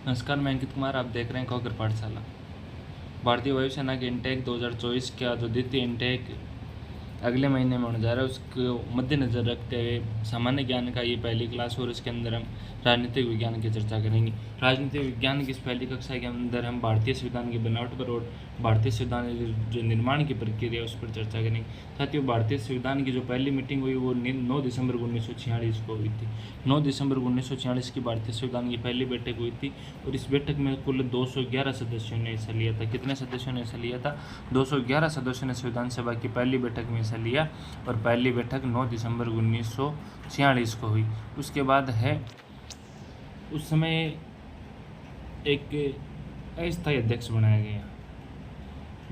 नमस्कार, मैं अंकित कुमार। आप देख रहे हैं खो पाठशाला। भारतीय वायुसेना के इंटेक 2024 का जो द्वितीय इंटेक अगले महीने में होने जा रहा है, उसको मद्देनज़र रखते हुए सामान्य ज्ञान का ये पहली क्लास और इसके अंदर हम राजनीतिक विज्ञान की चर्चा करेंगे। राजनीतिक विज्ञान की इस पहली कक्षा के अंदर हम भारतीय संविधान की बनावट पर और भारतीय संविधान जो निर्माण की प्रक्रिया उस पर चर्चा करेंगे। साथियों, भारतीय संविधान की जो पहली मीटिंग हुई वो 9 दिसंबर 1946 को हुई थी। 9 दिसंबर 1946 की भारतीय संविधान की पहली बैठक हुई थी और इस बैठक में कुल 211 सदस्यों ने हिस्सा लिया था। कितने सदस्यों ने हिस्सा लिया था? 211 सदस्यों ने संविधान सभा की पहली बैठक में हिस्सा लिया और पहली बैठक 9 दिसंबर 1946 को हुई। उसके बाद है उस समय एक अस्थायी अध्यक्ष बनाया गया।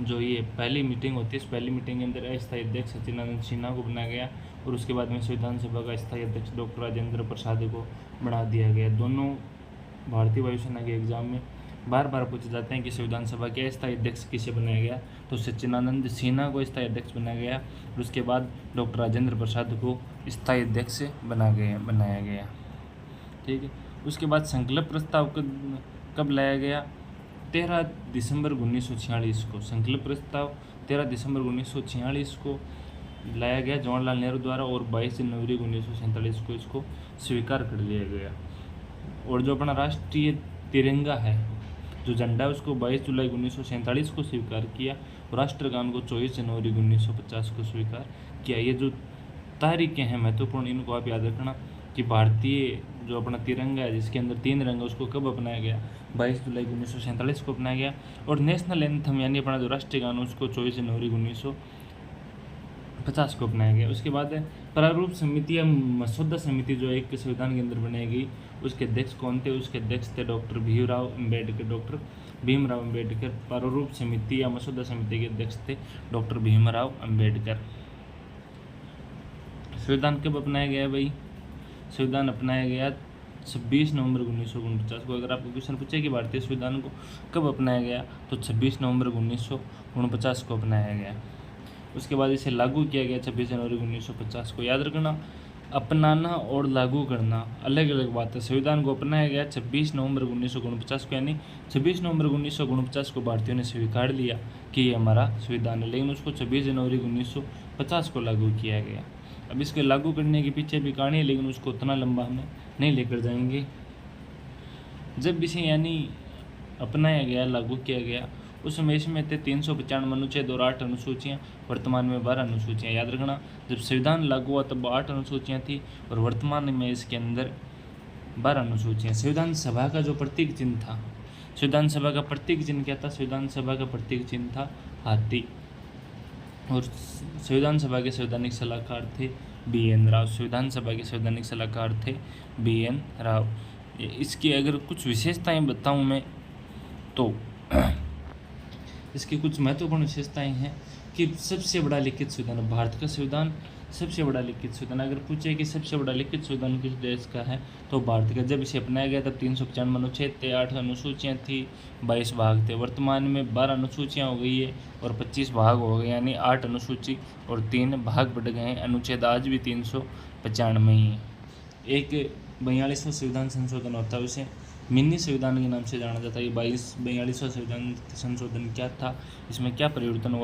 जो ये पहली मीटिंग होती है, इस पहली मीटिंग के अंदर अस्थायी अध्यक्ष सचिदानंद सिन्हा को बनाया गया और उसके बाद में संविधान सभा का स्थायी अध्यक्ष डॉक्टर राजेंद्र प्रसाद को बना दिया गया। दोनों भारतीय वायुसेना के एग्जाम में बार बार पूछे जाते हैं कि संविधान सभा के स्थायी अध्यक्ष किसे बनाया गया, तो सचिदानंद सिन्हा को स्थायी अध्यक्ष बनाया गया और उसके बाद डॉक्टर राजेंद्र प्रसाद को स्थायी अध्यक्ष बनाया गया। ठीक है। उसके बाद संकल्प प्रस्ताव कब लाया गया? 13 दिसंबर 1946 को। संकल्प प्रस्ताव 13 दिसंबर 1946 को लाया गया जवाहरलाल नेहरू द्वारा और 22 जनवरी 1947 को इसको स्वीकार कर लिया गया। और जो अपना राष्ट्रीय तिरंगा है, जो झंडा है, उसको 22 जुलाई 1947 को स्वीकार किया और राष्ट्रगान को 24 जनवरी 1950 को स्वीकार किया। ये जो तारीखें हैं महत्वपूर्ण, इनको आप याद रखना कि भारतीय जो अपना तिरंगा है जिसके अंदर 3 रंग है, उसको कब अपनाया गया? 22 जुलाई 1947 को अपनाया गया। और नेशनल एंथम यानी अपना जो राष्ट्रीय गान उसको 24 जनवरी 1950 को अपनाया गया। उसके बाद प्रारूप समिति या मसौदा समिति जो एक संविधान के अंदर बनाई गई, उसके अध्यक्ष कौन थे? उसके अध्यक्ष थे डॉक्टर भीमराव अम्बेडकर। प्रारूप समिति या मसौदा समिति के अध्यक्ष थे डॉक्टर भीमराव अम्बेडकर। संविधान कब अपनाया गया भाई? संविधान अपनाया गया 26 नवंबर 1949 को। अगर आपको क्वेश्चन पूछे कि भारतीय संविधान को कब अपनाया गया, तो 26 नवंबर 1949 को अपनाया गया। उसके बाद इसे लागू किया गया 26 जनवरी 1950 को। याद रखना, अपनाना और लागू करना अलग अलग बात है। संविधान को अपनाया गया 26 नवंबर 1949 को, यानी 26 नवंबर 1949 को भारतीयों ने स्वीकार लिया कि ये हमारा संविधान है, लेकिन उसको 26 जनवरी 1950 को लागू किया गया। अब इसके लागू करने के पीछे भी कहानी है, लेकिन उसको उतना लंबा हमें नहीं लेकर जाएंगे। जब इसे यानी अपनाया गया, लागू किया गया, उस समय इसमें थे 395 अनुच्छेद और 8 अनुसूचियाँ। वर्तमान में 12 अनुसूचियाँ। याद रखना, जब संविधान लागू हुआ तब 8 अनुसूचियाँ थी और वर्तमान में इसके अंदर 12 अनुसूचियाँ। संविधान सभा का जो प्रतीक चिन्ह था, संविधान सभा का प्रतीक चिन्ह क्या था? संविधान सभा का प्रतीक चिन्ह था हाथी। और संविधान सभा के संवैधानिक सलाहकार थे BN राव। संविधान सभा के संवैधानिक सलाहकार थे BN राव। इसकी अगर कुछ विशेषताएं बताऊं मैं, तो इसकी कुछ महत्वपूर्ण विशेषताएं हैं कि सबसे बड़ा लिखित संविधान, भारत का संविधान सबसे बड़ा लिखित संविधान। अगर पूछे कि सबसे बड़ा लिखित संविधान किस देश का है, तो भारत का। जब इसे अपनाया गया तब 395 अनुच्छेद थे, 8 अनुसूचियाँ थी, 22 भाग थे। वर्तमान में 12 अनुसूचियाँ हो गई है और 25 भाग हो गए, यानी 8 अनुसूची और 3 भाग बढ़ गए हैं। अनुच्छेद आज भी 395 ही है। एक 42वां संविधान संशोधन होता है, उसे मिनी संविधान के नाम से जाना जाता है। ये 42वां संविधान संशोधन क्या था, इसमें क्या परिवर्तन हुआ?